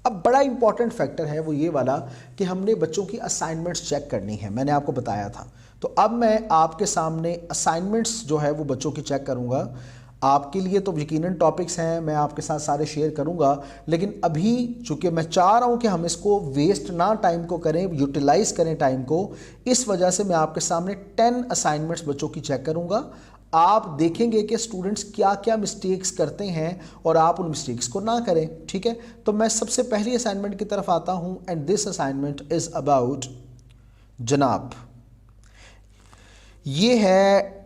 अब बड़ा important factor है वो ये वाला कि हमने बच्चों की असाइनमेंट्स चेक करनी है, मैंने आपको बताया था। तो अब मैं आपके सामने असाइनमेंट्स जो है वो बच्चों की चेक करूंगा। आपके लिए तो यकीनन टॉपिक्स हैं, मैं आपके साथ सारे शेयर करूंगा, लेकिन अभी चूंकि मैं चाह रहा हूं कि हम इसको वेस्ट ना टाइम को करें, यूटिलाइज करें टाइम को, इस वजह से मैं आपके सामने 10 असाइनमेंट्स बच्चों की चेक करूंगा। आप देखेंगे कि स्टूडेंट्स क्या क्या मिस्टेक्स करते हैं और आप उन मिस्टेक्स को ना करें, ठीक है। तो मैं सबसे पहली असाइनमेंट की तरफ आता हूं and this assignment is about, जनाब ये है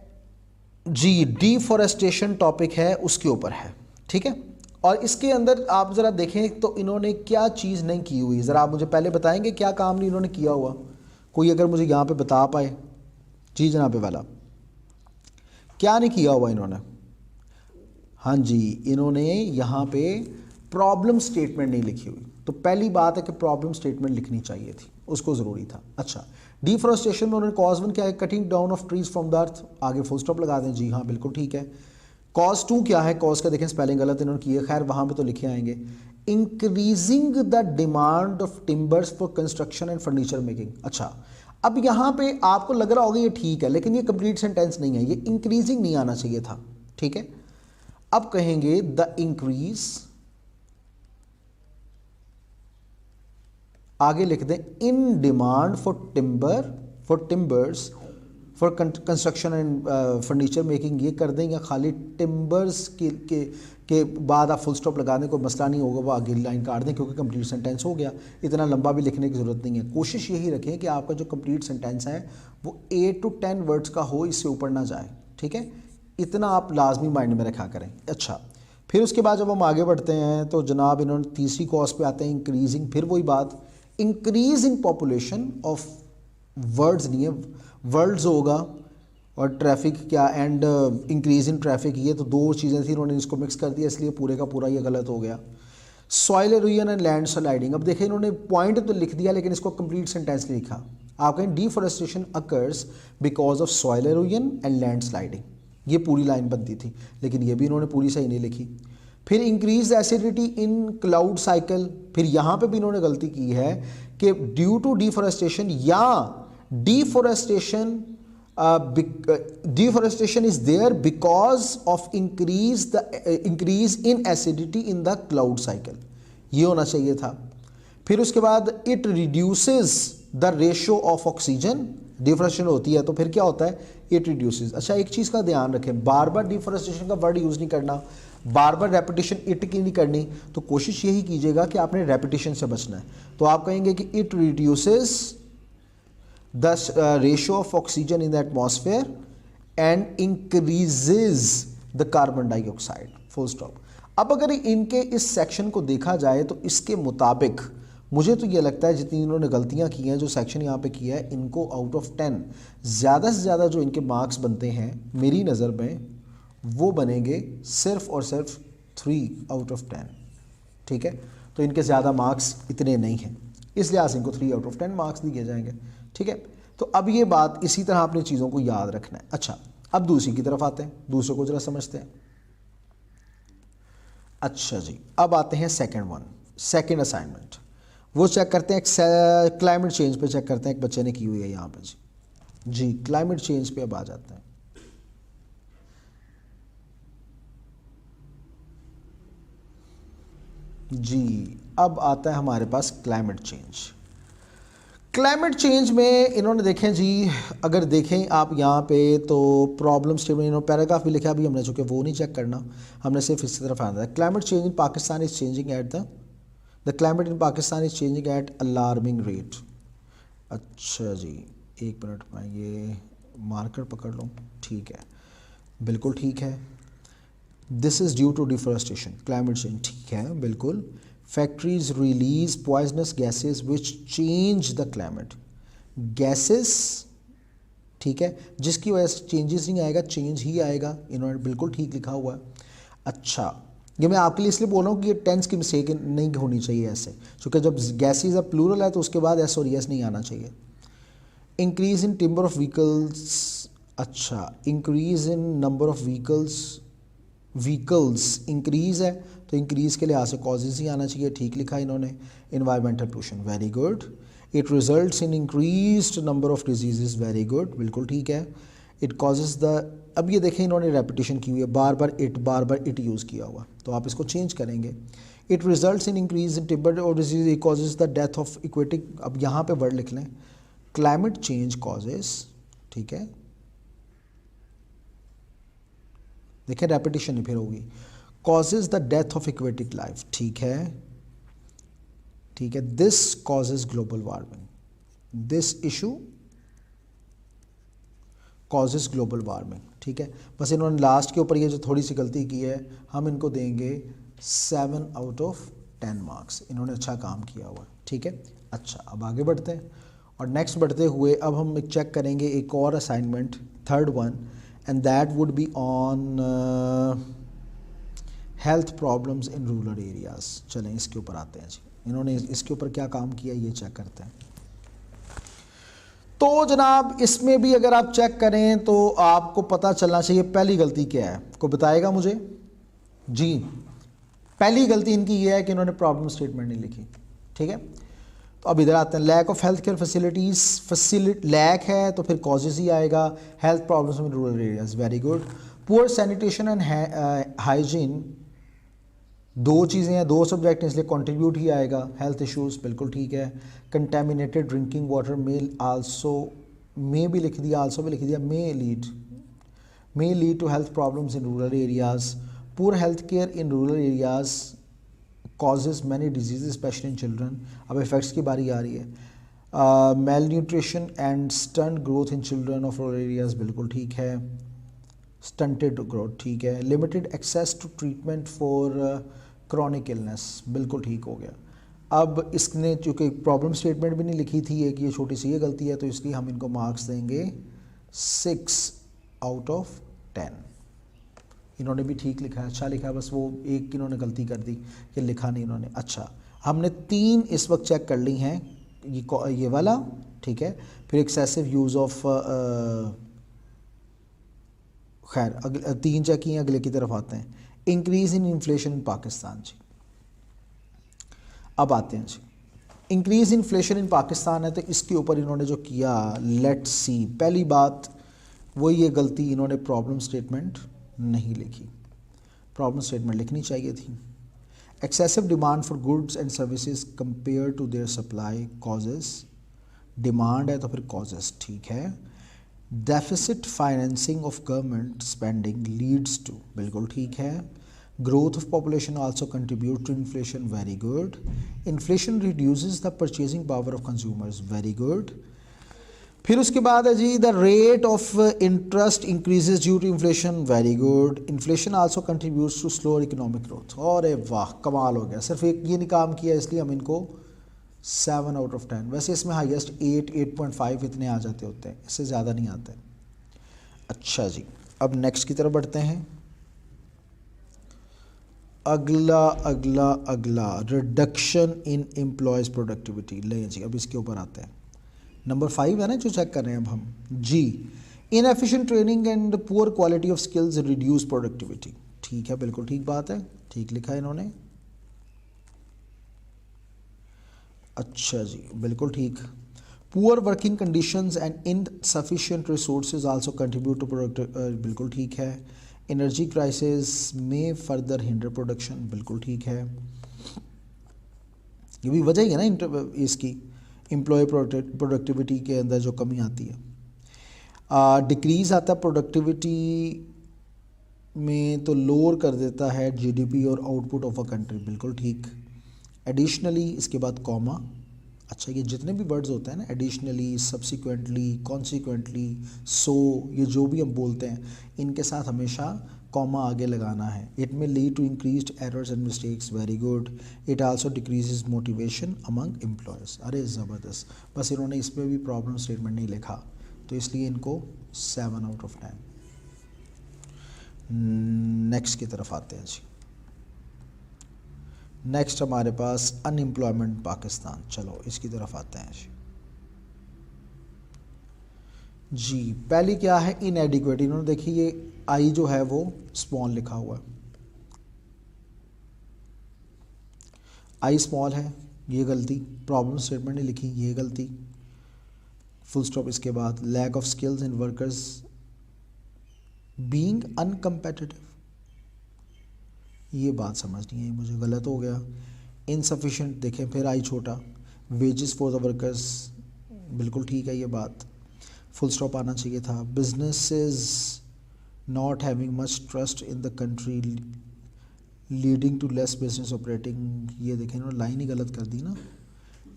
जी डिफॉरेस्टेशन टॉपिक है, उसके ऊपर है, ठीक है। और इसके अंदर आप ज़रा देखें तो इन्होंने क्या चीज़ नहीं की हुई, ज़रा आप मुझे पहले बताएंगे क्या काम नहीं इन्होंने किया हुआ, कोई अगर मुझे यहाँ पे बता पाए। जी जनाब वाला, क्या नहीं किया हुआ इन्होंने? हाँ जी, इन्होंने यहाँ पे प्रॉब्लम स्टेटमेंट नहीं लिखी हुई। तो पहली बात है कि प्रॉब्लम स्टेटमेंट लिखनी चाहिए थी, उसको ज़रूरी था। अच्छा, डिफॉरेस्टेशन में उन्होंने कॉज 1 क्या है? Cutting down of trees from the earth, आगे फुल स्टॉप लगा दें। जी हाँ बिल्कुल ठीक है। कॉज 2 क्या है? कॉज का देखें स्पेलिंग गलत इन्होंने की है, खैर वहाँ पे तो लिखे आएंगे। Increasing the demand of timbers for construction and furniture making. अच्छा, अब यहाँ पे आपको लग रहा होगा ये ठीक है, लेकिन ये कंप्लीट सेंटेंस नहीं है, ये इंक्रीजिंग नहीं आना चाहिए था, ठीक है। अब कहेंगे द इंक्रीज, आगे लिख दें in demand for timbers for construction and furniture making, ये कर दें, या खाली टिम्बर्स के बाद आप फुल स्टॉप लगा दें, कोई मसला नहीं होगा, वो आगे लाइन काट दें क्योंकि कंप्लीट सेंटेंस हो गया, इतना लंबा भी लिखने की ज़रूरत नहीं है। कोशिश यही रखें कि आपका जो कंप्लीट सेंटेंस है वो 8 to 10 वर्ड्स का हो, इससे ऊपर ना जाए, ठीक है। इतना आप लाजमी माइंड में रखा करें। अच्छा, फिर उसके बाद जब हम आगे बढ़ते हैं तो जनाब इन्होंने तीसरी कॉज पे आते हैं इंक्रीजिंग, फिर वही बात, इंक्रीजिंग पॉपुलेशन ऑफ वर्ड्स नहीं है, वर्ल्ड्स होगा, और ट्रैफिक क्या एंड इंक्रीज इन ट्रैफिक, ये तो दो चीज़ें थी, इन्होंने इसको मिक्स कर दिया, इसलिए पूरे का पूरा ये गलत हो गया। Soil halogen and land sliding, अब देखिए इन्होंने पॉइंट तो लिख दिया लेकिन इसको कंप्लीट सेंटेंस नहीं लिखा। आप कहें deforestation occurs because of soil halogen and land sliding, ये पूरी लाइन बनती थी, लेकिन ये भी इन्होंने पूरी सही नहीं लिखी। फिर इंक्रीज एसिडिटी इन क्लाउड साइकिल, फिर यहाँ पे भी इन्होंने गलती की है कि ड्यू टू डिफॉरेस्टेशन या deforestation is there because of increase in acidity in the cloud cycle, ये होना चाहिए था। फिर उसके बाद it reduces the ratio of oxygen, deforestation होती है तो फिर क्या होता है? it reduces। अच्छा, एक चीज़ का ध्यान रखें, बार बार डिफॉरेस्टेशन का वर्ड यूज़ नहीं करना, बार बार रेपिटेशन इट की नहीं करनी, तो कोशिश यही कीजिएगा कि आपने रेपिटेशन से बचना है। तो आप कहेंगे कि it reduces the ratio of oxygen in the atmosphere and increases the carbon dioxide, full stop। अब अगर इनके इस सेक्शन को देखा जाए तो इसके मुताबिक मुझे तो ये लगता है जितनी इन्होंने गलतियां की हैं, जो सेक्शन यहाँ पे किया है, इनको आउट ऑफ 10 ज़्यादा से ज़्यादा जो इनके मार्क्स बनते हैं मेरी नज़र में वो बनेंगे सिर्फ और सिर्फ 3 आउट ऑफ 10, ठीक है। तो इनके ज़्यादा मार्क्स इतने नहीं हैं, इस लिहाज से इनको 3 आउट ऑफ 10 मार्क्स दिए जाएंगे, ठीक है। तो अब ये बात इसी तरह आपने चीज़ों को याद रखना है। अच्छा, अब दूसरी की तरफ आते हैं, दूसरे को जरा समझते हैं। अच्छा जी, अब आते हैं सेकंड असाइनमेंट, वो चेक करते हैं क्लाइमेट चेंज पे चेक करते हैं, एक बच्चे ने की हुई है यहाँ पे जी क्लाइमेट चेंज पे अब आ जाते हैं। जी, अब आता है हमारे पास क्लाइमेट चेंज। क्लाइमेट चेंज में इन्होंने देखें जी, अगर देखें आप यहाँ पे तो प्रॉब्लम स्टेटमेंट इन्होंने पैराग्राफ भी लिखा, अभी हमने चूँकि वो नहीं चेक करना, हमने सिर्फ इस तरफ आना है। Climate change in Pakistan is changing at the climate in Pakistan is changing at alarming rate. अच्छा जी, एक मिनट में ये मार्कर पकड़ लूँ, ठीक है, बिल्कुल ठीक है। This is due to deforestation, climate change, ठीक है बिल्कुल। Factories release poisonous gases which change the climate, gases, ठीक है, जिसकी वजह से चेंजेस नहीं आएगा, चेंज ही आएगा, इन्होंने बिल्कुल ठीक लिखा हुआ है। अच्छा, ये मैं आपके लिए इसलिए बोल रहा हूँ कि ये टेंस की मिस्टेक नहीं होनी चाहिए ऐसे, क्योंकि जब गैसेस अब प्लूरल है तो उसके बाद एस और यस नहीं आना चाहिए। Increase in timber of vehicles, अच्छा, increase in number of vehicles increase है तो इंक्रीज़ के लिहाज से कॉजेज़ ही आना चाहिए, ठीक लिखा इन्होंने। Environmental pollution, very good. It results in increased number of disease, very good, बिल्कुल ठीक है। इट कॉजेज़ द, अब ये देखें इन्होंने रेपिटेशन की हुई है, बार बार इट यूज़ किया हुआ, तो आप इसको चेंज करेंगे। It results in increase in timber और disease, it causes the death of aquatic, अब यहाँ पे वर्ड लिख लें, क्लाइमेट चेंज कॉजेज़, ठीक है, देखें रेपिटेशन ही फिर होगी, causes the death of aquatic life, ठीक है, ठीक है। This causes global warming, this issue causes global warming, ठीक है। बस इन्होंने लास्ट के ऊपर ये जो थोड़ी सी गलती की है, हम इनको देंगे 7 आउट ऑफ 10 मार्क्स, इन्होंने अच्छा काम किया हुआ, ठीक है। अच्छा, अब आगे बढ़ते हैं और नेक्स्ट बढ़ते हुए अब हम चेक करेंगे एक और assignment, third one, and that would be on health problems in rural areas. चलें इसके ऊपर आते हैं जी, इन्होंने इसके ऊपर क्या काम किया ये चेक करते हैं। तो जनाब इसमें भी अगर आप चेक करें तो आपको पता चलना चाहिए पहली गलती क्या है, कोई बताएगा मुझे जी। पहली गलती इनकी ये है कि इन्होंने प्रॉब्लम स्टेटमेंट नहीं लिखी, ठीक है। तो अब इधर आते हैं, lack of health care facilities, lack है तो फिर कॉजेज ही आएगा, health problems in rural areas, very good. Poor sanitation and hygiene, दो चीज़ें हैं, दो सब्जेक्ट हैं, इसलिए कंट्रीब्यूट ही आएगा, हेल्थ इश्यूज़, बिल्कुल ठीक है। कंटेमिनेटेड ड्रिंकिंग वाटर में आल्सो, मे भी लिख दिया, आल्सो भी लिख दिया, may lead to health problems in rural areas. Poor health care in rural areas causes many diseases especially in children। अब इफेक्ट्स की बारी आ रही है। Malnutrition and stunt growth in children of rural areas, बिल्कुल ठीक है, stunted growth, ठीक है। Limited access to treatment for chronic illness, बिल्कुल ठीक हो गया। अब इसने चूँकि प्रॉब्लम स्टेटमेंट भी नहीं लिखी थी, एक ये छोटी सी ये गलती है, तो इसलिए हम इनको मार्क्स देंगे 6 आउट ऑफ 10। इन्होंने भी ठीक लिखा है, अच्छा लिखा है, बस वो एक इन्होंने गलती कर दी कि लिखा नहीं इन्होंने। अच्छा, हमने 3 इस वक्त चेक कर ली हैं, ये वाला, ठीक है, फिर एक्सेसिव यूज़ ऑफ, खैर अगले 3 चेक किए, अगले की तरफ आते हैं। Increase in inflation in Pakistan जी, अब आते हैं जी, इंक्रीज़ इन्फ्लेशन इन पाकिस्तान है, तो इसके ऊपर इन्होंने जो किया, लेट्स सी, पहली बात वो ये गलती, इन्होंने प्रॉब्लम स्टेटमेंट नहीं लिखी, प्रॉब्लम स्टेटमेंट लिखनी चाहिए थी। Excessive demand for goods and services compare to their supply, causes, demand है तो फिर कॉजेज, ठीक है। Deficit financing of government spending leads to, बिल्कुल ठीक है। Growth of population also contribute to inflation, very good. Inflation reduces the purchasing power of consumers, very good. फिर उसके बाद है जी, the rate of interest increases due to inflation, very good. Inflation also contributes to slower economic growth, और वाह कमाल हो गया, सिर्फ एक ये नहीं काम किया, इसलिए हम इनको 7 आउट ऑफ 10। वैसे इसमें हाईएस्ट 8.5 इतने आ जाते होते हैं, इससे ज़्यादा नहीं आते। अच्छा जी, अब नेक्स्ट की तरफ बढ़ते हैं। अगला रिडक्शन इन एम्प्लॉयज़ प्रोडक्टिविटी, ले जी, अब इसके ऊपर आते हैं। नंबर 5 है ना जो चेक कर रहे हैं अब हम जी। Inefficient training and poor quality of skills reduce productivity, ठीक है, बिल्कुल ठीक बात है, ठीक लिखा है इन्होंने। अच्छा जी, बिल्कुल ठीक। Poor working conditions and insufficient resources also contribute to product, बिल्कुल ठीक है। Energy crisis may further hinder production, बिल्कुल ठीक है। ये भी वजह ही है ना इसकी, एम्प्लॉय प्रोडक्टिविटी के अंदर जो कमी आती है। डिक्रीज़ आता है प्रोडक्टिविटी में, तो लोअर कर देता है जीडीपी और आउटपुट ऑफ अ कंट्री, बिल्कुल ठीक। एडिशनली, इसके बाद कॉमा, अच्छा ये जितने भी वर्ड्स होते हैं ना, एडिशनली, सब्सिक्वेंटली, कॉन्सिक्वेंटली, सो, ये जो भी हम बोलते हैं इनके साथ हमेशा कॉमा आगे लगाना है। It may lead to increased errors and mistakes, very good. It also decreases motivation among employees, अरे ज़बरदस्त, बस इन्होंने इसमें भी प्रॉब्लम स्टेटमेंट नहीं लिखा, तो इसलिए इनको 7 आउट ऑफ 10। नेक्स्ट की तरफ आते हैं जी। नेक्स्ट हमारे पास अनएम्प्लॉयमेंट पाकिस्तान, चलो इसकी तरफ आते हैं जी। पहली क्या है, इनएडिक्वेट, इन्होंने देखिए ये आई जो है वो स्मॉल लिखा हुआ है, आई स्मॉल है, ये गलती, प्रॉब्लम स्टेटमेंट नहीं लिखी, ये गलती, फुल स्टॉप। इसके बाद lack of skills in workers being uncompetitive, ये बात समझनी है, मुझे गलत हो गया। इनसफिशिएंट देखें, फिर आई छोटा, वेजेस फॉर द वर्कर्स, बिल्कुल ठीक है ये बात, फुल स्टॉप आना चाहिए था। Businesses not having much trust in the country leading to less business operating, ये देखें इन्होंने लाइन ही गलत कर दी ना,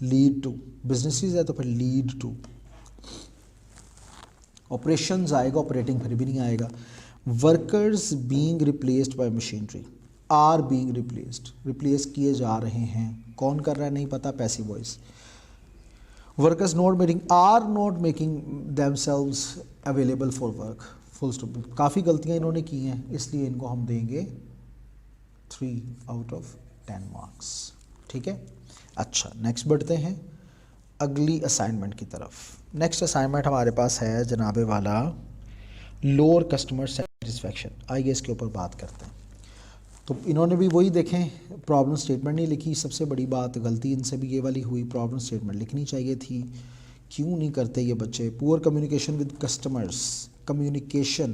लीड टू, बिजनेसेस है तो फिर लीड टू, ऑपरेशंस आएगा, ऑपरेटिंग फिर भी नहीं आएगा। Workers being replaced by machinery, are being replaced, replace किए जा रहे हैं, कौन कर रहा है नहीं पता, passive voice. Workers not making, are not making themselves available for work, full stop. काफ़ी गलतियां इन्होंने की हैं, इसलिए इनको हम देंगे 3 आउट ऑफ 10 मार्क्स, ठीक है। अच्छा, नेक्स्ट बढ़ते हैं अगली असाइनमेंट की तरफ। नेक्स्ट असाइनमेंट हमारे पास है जनाबे वाला लोअर कस्टमर सेटिस्फेक्शन, आइए इसके ऊपर बात करते हैं। तो इन्होंने भी वही देखें, प्रॉब्लम स्टेटमेंट नहीं लिखी, सबसे बड़ी बात गलती इनसे भी ये वाली हुई, प्रॉब्लम स्टेटमेंट लिखनी चाहिए थी, क्यों नहीं करते ये बच्चे। Poor communication with customers, communication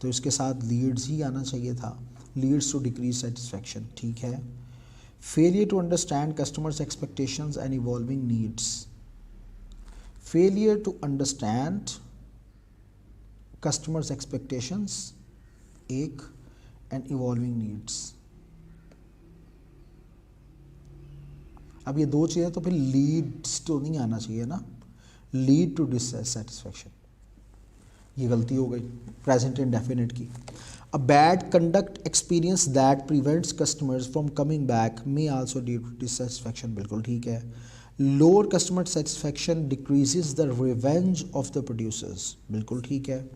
तो इसके साथ लीड्स ही आना चाहिए था, लीड्स टू डिक्रीज सेटिस्फेक्शन, ठीक है। Failure to understand customers expectations and evolving needs, failure to understand customers expectations एक, एंड इवॉल्विंग नीड्स। अब ये दो चीज़ें तो फिर लीड्स तो नहीं आना चाहिए ना, लीड टू डिससेटिस्फैक्शन, ये गलती हो गई प्रेजेंट इंडेफिनिट की। A bad conduct experience that prevents customers from coming back may also lead to dissatisfaction, बिल्कुल ठीक है। Lower customer satisfaction decreases the revenge of the producers, बिल्कुल ठीक है।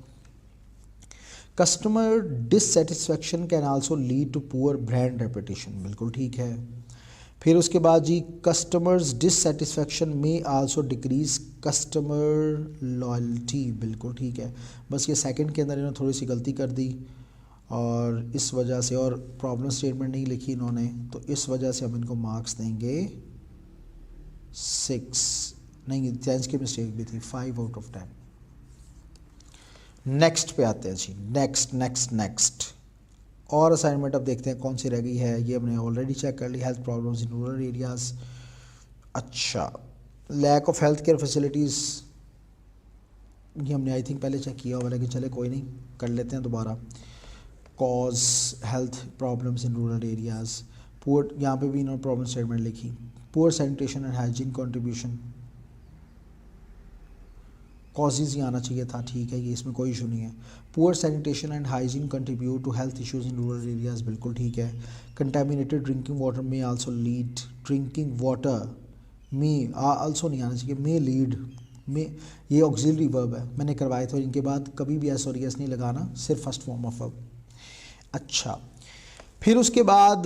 Customer dissatisfaction can also lead to poor brand reputation, बिल्कुल ठीक है। फिर उसके बाद जी customers dissatisfaction may also decrease customer loyalty, बिल्कुल ठीक है। बस ये सेकंड के अंदर इन्होंने थोड़ी सी गलती कर दी और इस वजह से, और प्रॉब्लम स्टेटमेंट नहीं लिखी इन्होंने, तो इस वजह से हम इनको मार्क्स देंगे 6, नहीं टेंस की मिस्टेक भी थी, 5 आउट ऑफ 10। नेक्स्ट पे आते हैं जी, नेक्स्ट और असाइनमेंट अब देखते हैं कौन सी रह गई है, ये हमने ऑलरेडी चेक कर ली, health problems in rural areas. अच्छा, lack of health care facilities, ये हमने आई थिंक पहले चेक किया हुआ, लेकिन चले कोई नहीं, कर लेते हैं दोबारा। Cause health problems in rural areas, poor, यहाँ पे भी इन्होंने प्रॉब्लम स्टेटमेंट लिखी। Poor sanitation and hygiene contribution, causes ही आना चाहिए था, ठीक है, ये इसमें कोई इशू नहीं है। Poor sanitation and hygiene contribute to health issues in rural areas, बिल्कुल ठीक है। कंटेमिनेटेड ड्रिंकिंग वाटर में आल्सो लीड, ड्रिंकिंग वाटर में आल्सो नहीं आना चाहिए, में लीड, में ये ऑक्सिलरी वर्ब है, मैंने करवाए थे, और इनके बाद कभी भी एस और एस नहीं लगाना, सिर्फ फर्स्ट फॉर्म ऑफ वर्ब। अच्छा, फिर उसके बाद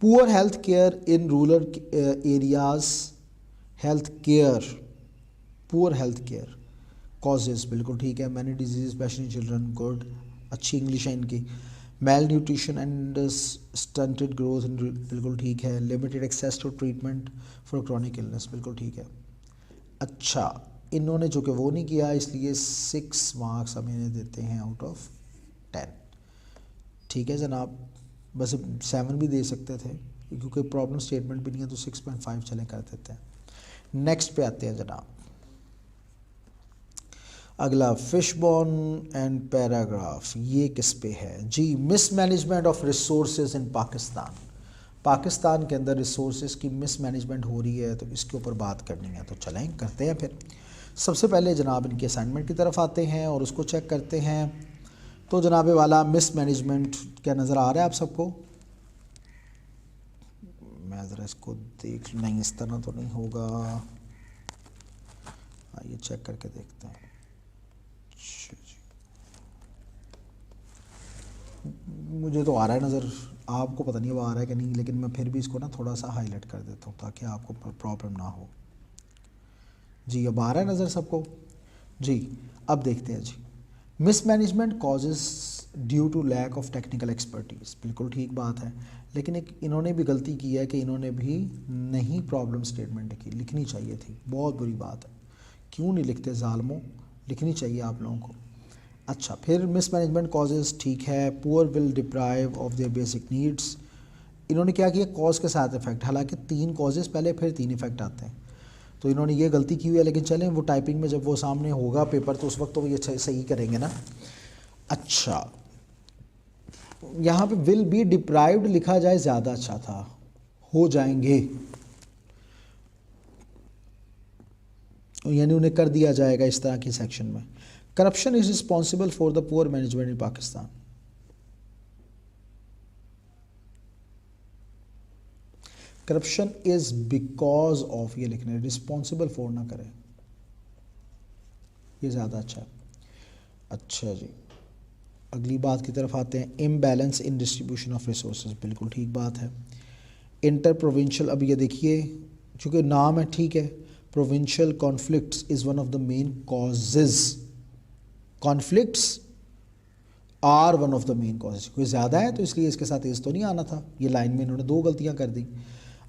poor health care in rural areas, health care, poor health care, causes, बिल्कुल ठीक है। Many disease specially children, good, अच्छी इंग्लिश है इनकी। Malnutrition and stunted growth, बिल्कुल ठीक है। Limited access to treatment for chronic illness, बिल्कुल ठीक है। अच्छा, इन्होंने जो कि वो नहीं किया, इसलिए 6 मार्क्स हम इन्हें देते हैं आउट ऑफ 10, ठीक है जनाब। बस 7 भी दे सकते थे, क्योंकि प्रॉब्लम स्टेटमेंट भी नहीं है, तो 6.5 चले कर देते हैं। नेक्स्ट पे आते हैं जनाब, अगला फिशबोन एंड पैराग्राफ, ये किस पे है जी, mismanagement of resources in Pakistan. Pakistan के अंदर रिसोर्सेज की मिसमैनेजमेंट हो रही है, तो इसके ऊपर बात करनी है, तो चलें करते हैं। फिर सबसे पहले जनाब इनके असाइनमेंट की तरफ आते हैं और उसको चेक करते हैं। तो जनाब वाला मिसमैनेजमेंट क्या नज़र आ रहा है आप सबको, मैं ज़रा इसको देख, नहीं इस तरह तो नहीं होगा, आइए चेक करके देखते हैं। मुझे तो आ रहा है नज़र, आपको पता नहीं वो आ रहा है कि नहीं, लेकिन मैं फिर भी इसको ना थोड़ा सा हाईलाइट कर देता हूँ ताकि आपको प्रॉब्लम ना हो। जी अब आ रहा है नज़र सबको जी। अब देखते हैं जी, mismanagement causes due to lack of technical expertise, बिल्कुल ठीक बात है, लेकिन एक इन्होंने भी गलती की है कि इन्होंने भी नहीं प्रॉब्लम स्टेटमेंट लिखनी चाहिए थी, बहुत बुरी बात है। क्यों नहीं लिखते ज़ालमों, लिखनी चाहिए आप लोगों को। अच्छा, फिर मिसमैनेजमेंट कॉजेज़ ठीक है, poor will deprive of their basic needs, इन्होंने क्या किया, कॉज के साथ इफेक्ट, हालांकि 3 कॉजेज़ पहले फिर 3 इफेक्ट आते हैं, तो इन्होंने ये गलती की हुई है, लेकिन चलें वो टाइपिंग में जब वो सामने होगा पेपर तो उस वक्त तो ये सही करेंगे ना। अच्छा, यहाँ पे विल बी डिप्राइव्ड लिखा जाए ज़्यादा अच्छा था, हो जाएंगे, यानी उन्हें कर दिया जाएगा इस तरह की सेक्शन में। Corruption is responsible for the poor management in Pakistan. Corruption is because of, ये लिखना है, रिस्पॉन्सिबल फॉर ना करें, ये ज़्यादा अच्छा है। अच्छा जी, अगली बात की तरफ आते हैं, imbalance in distribution of resources, बिल्कुल ठीक बात है। इंटर प्रोविंशियल, अब ये देखिए चूँकि नाम है ठीक है, provincial conflicts is one of the main causes, conflicts are one of the main causes, कोई ज़्यादा है तो इसलिए इसके साथ इस तो नहीं आना था, ये लाइन में इन्होंने 2 गलतियाँ कर दी।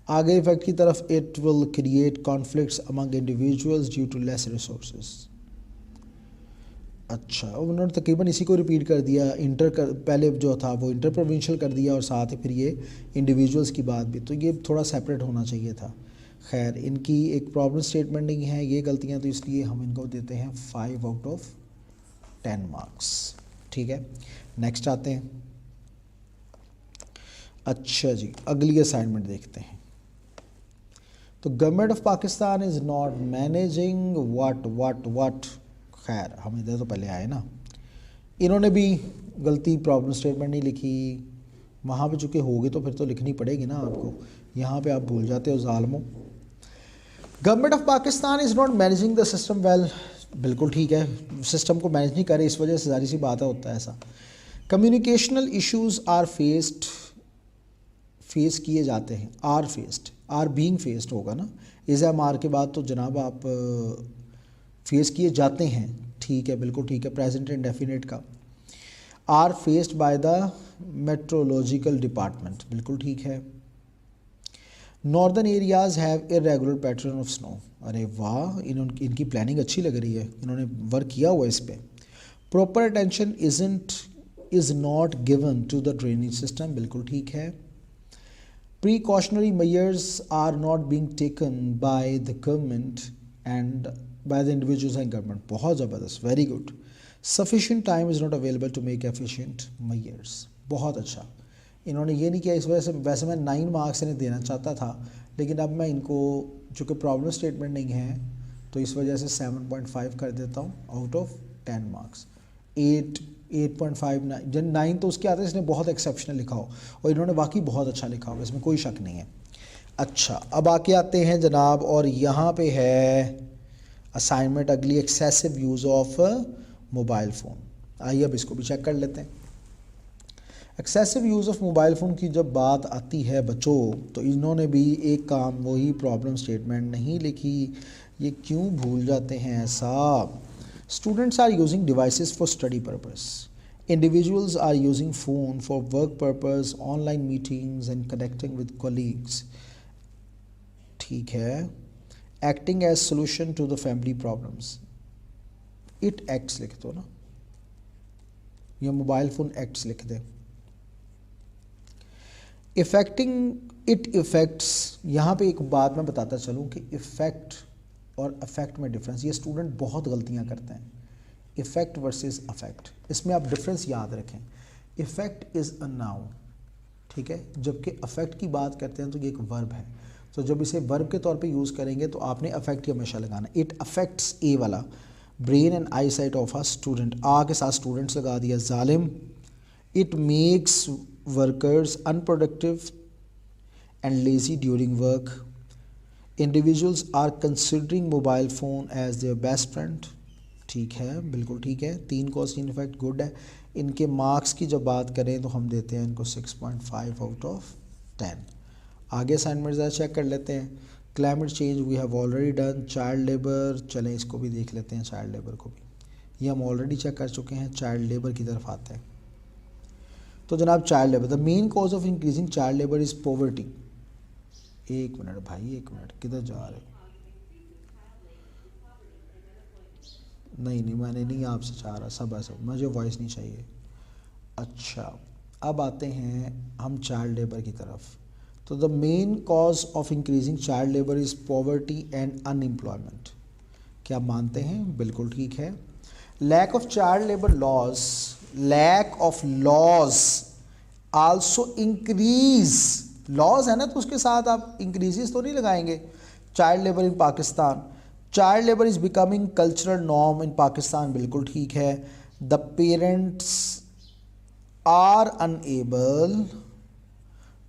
आगे इफेक्ट की तरफ, it will create conflicts among individuals due to less resources. अच्छा, उन्होंने तकरीबन इसी को रिपीट कर दिया, पहले जो था वो इंटर प्रोविंशियल कर दिया और साथ ही फिर ये इंडिविजुअल्स की बात भी, तो ये थोड़ा सेपरेट होना चाहिए था। खैर, इनकी एक प्रॉब्लम स्टेटमेंट नहीं है ये गलतियाँ, तो इसलिए हम इनको देते हैं 5 आउट ऑफ 10 मार्क्स, ठीक है। नेक्स्ट आते हैं। अच्छा जी, अगली असाइनमेंट देखते हैं। तो government of Pakistan is not managing what, खैर हम इधर तो पहले आए ना, इन्होंने भी गलती प्रॉब्लम स्टेटमेंट नहीं लिखी, वहाँ पे चूँकि होगी तो फिर तो लिखनी पड़ेगी ना आपको, यहाँ पे आप भूल जाते हो ज़ालमों। Government of Pakistan is not managing the system well, बिल्कुल ठीक है, सिस्टम को मैनेज नहीं करे, इस वजह से सारी सी बात है, होता है ऐसा। कम्युनिकेशनल इश्यूज़ आर फेस किए जाते हैं, आर बीइंग फेस्ड होगा ना, इज़ एम आर के बाद तो जनाब आप फेस किए जाते हैं, ठीक है, बिल्कुल ठीक है, प्रेजेंट इंडेफिनिट का। Are faced by the metrological department, बिल्कुल ठीक है। Northern areas have irregular pattern of snow, अरे वाह, इनकी प्लानिंग अच्छी लग रही है, इन्होंने वर्क किया हुआ इस पर। Proper attention is not given to the drainage system, बिल्कुल ठीक है। Precautionary measures are not being taken by the government and by the individuals and government, बहुत ज़बरदस्त, very good. Sufficient time is not available to make efficient measures, बहुत अच्छा, इन्होंने ये नहीं किया, इस वजह से वैसे मैं 9 मार्क्स इन्हें देना चाहता था, लेकिन अब मैं इनको चूँकि प्रॉब्लम स्टेटमेंट नहीं है तो इस वजह से 7.5 कर देता हूँ आउट ऑफ 10 मार्क्स। 8.5 जब 9 तो उसके आते हैं, इसने बहुत एक्सेप्शनल लिखा हो और इन्होंने वाकई बहुत अच्छा लिखा होगा, इसमें कोई शक नहीं है। अच्छा, अब आके आते हैं जनाब, और यहाँ पे है असाइनमेंट अगली, excessive use of mobile phone. आइए अब इसको भी चेक कर लेते हैं। Excessive use of mobile phone की जब बात आती है बच्चों, तो इन्होंने भी एक काम, वही प्रॉब्लम स्टेटमेंट नहीं लिखी, ये क्यों भूल जाते हैं साहब। Students are using devices for study purpose, individuals are using phone for work purpose, online meetings and connecting with colleagues, ठीक है। Acting as solution to the family problems, it acts लिख दो ना, या मोबाइल फ़ोन एक्ट्स लिख दे। इफ़ेक्टिंग it effects, यहाँ पे एक बात मैं बताता चलूँ कि इफ़ेक्ट और अफेक्ट में डिफरेंस, ये स्टूडेंट बहुत गलतियाँ करते हैं, इफ़ेक्ट वर्सेस अफेक्ट, इसमें आप डिफरेंस याद रखें। इफ़ेक्ट इज़ अ नाउन, ठीक है, जबकि अफेक्ट की बात करते हैं तो ये एक वर्ब है, तो जब इसे वर्ब के तौर पे यूज़ करेंगे तो आपने अफेक्ट ही हमेशा लगाना। इट अफेक्ट्स, ए वाला, brain and eyesight of a student, आ के साथ स्टूडेंट्स लगा दिया, जालिम। It makes workers unproductive and lazy during work, individuals are considering mobile phone as their best friend, ठीक है, बिल्कुल ठीक है, 3 कॉज 3 इफेक्ट, गुड है। इनके मार्क्स की जब बात करें तो हम देते हैं इनको 6.5 आउट ऑफ 10। आगे असाइनमेंट ज़रा चेक कर लेते हैं। Climate change we have already done. Child labour, चलें इसको भी देख लेते हैं, चाइल्ड लेबर को भी। ये हम ऑलरेडी चेक कर चुके हैं। चाइल्ड लेबर की तरफ आते हैं। तो जनाब child labour, the main cause of increasing child labour is poverty. एक मिनट भाई, एक मिनट, किधर जा रहे हो? नहीं, मैंने नहीं आपसे चाह रहा, सब ऐसा, मुझे वॉइस नहीं चाहिए। अच्छा, अब आते हैं हम चाइल्ड लेबर की तरफ। तो the main cause of increasing child labour is poverty and unemployment. क्या आप मानते हैं? बिल्कुल ठीक है। Lack of child labour laws, lack of laws also increase, laws है ना तो उसके साथ आप इंक्रीजेस तो नहीं लगाएंगे। Child labour in Pakistan, child labour is becoming cultural norm in Pakistan, बिल्कुल ठीक है। The parents are unable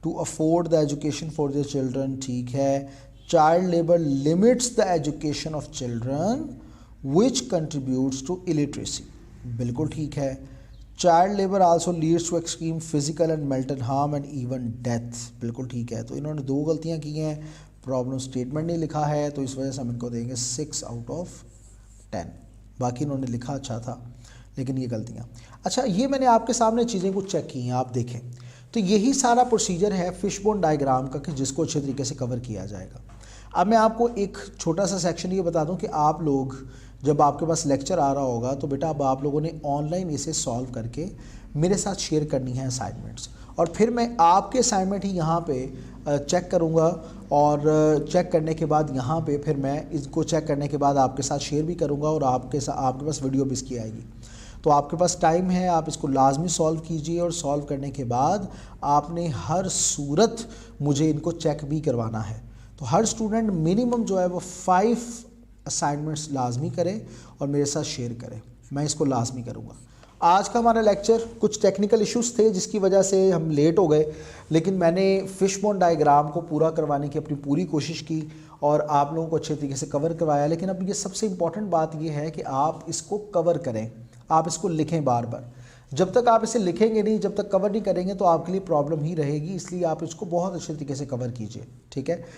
to afford the education for their children, ठीक है। Child labour limits the education of children which contributes to illiteracy, बिल्कुल ठीक है। Child labour also leads to extreme physical and mental harm and even death, बिल्कुल ठीक है। तो इन्होंने 2 गलतियां की हैं, प्रॉब्लम स्टेटमेंट नहीं लिखा है, तो इस वजह से हम इनको देंगे 6 आउट ऑफ 10। बाकी इन्होंने लिखा अच्छा था, लेकिन ये गलतियाँ। अच्छा, ये मैंने आपके सामने चीज़ें कुछ चेक की हैं, आप देखें। तो यही सारा प्रोसीजर है फिशबोन डायग्राम का कि जिसको अच्छे तरीके से कवर किया जाएगा। अब मैं आपको एक छोटा सा सेक्शन ये बता दूं कि आप लोग जब आपके पास लेक्चर आ रहा होगा तो बेटा अब आप लोगों ने ऑनलाइन इसे सॉल्व करके मेरे साथ शेयर करनी है असाइनमेंट्स, और फिर मैं आपके असाइनमेंट ही यहाँ पे चेक करूँगा, और चेक करने के बाद यहाँ पे फिर मैं इसको चेक करने के बाद आपके साथ शेयर भी करूँगा, और आपके पास वीडियो भी इसकी आएगी। तो आपके पास टाइम है, आप इसको लाजमी सॉल्व कीजिए, और सॉल्व करने के बाद आपने हर सूरत मुझे इनको चेक भी करवाना है। तो हर स्टूडेंट मिनिमम जो है वो 5 असाइनमेंट्स लाजमी करे और मेरे साथ शेयर करें, मैं इसको लाजमी करूँगा। आज का हमारा लेक्चर कुछ टेक्निकल इश्यूज़ थे जिसकी वजह से हम लेट हो गए, लेकिन मैंने फिशबोन डायग्राम को पूरा करवाने की अपनी पूरी कोशिश की और आप लोगों को अच्छे तरीके से कवर करवाया। लेकिन अब ये सबसे इम्पॉर्टेंट बात ये है कि आप इसको कवर करें, आप इसको लिखें बार बार। जब तक आप इसे लिखेंगे नहीं, जब तक कवर नहीं करेंगे तो आपके लिए प्रॉब्लम ही रहेगी, इसलिए आप इसको बहुत अच्छे तरीके से कवर कीजिए, ठीक है।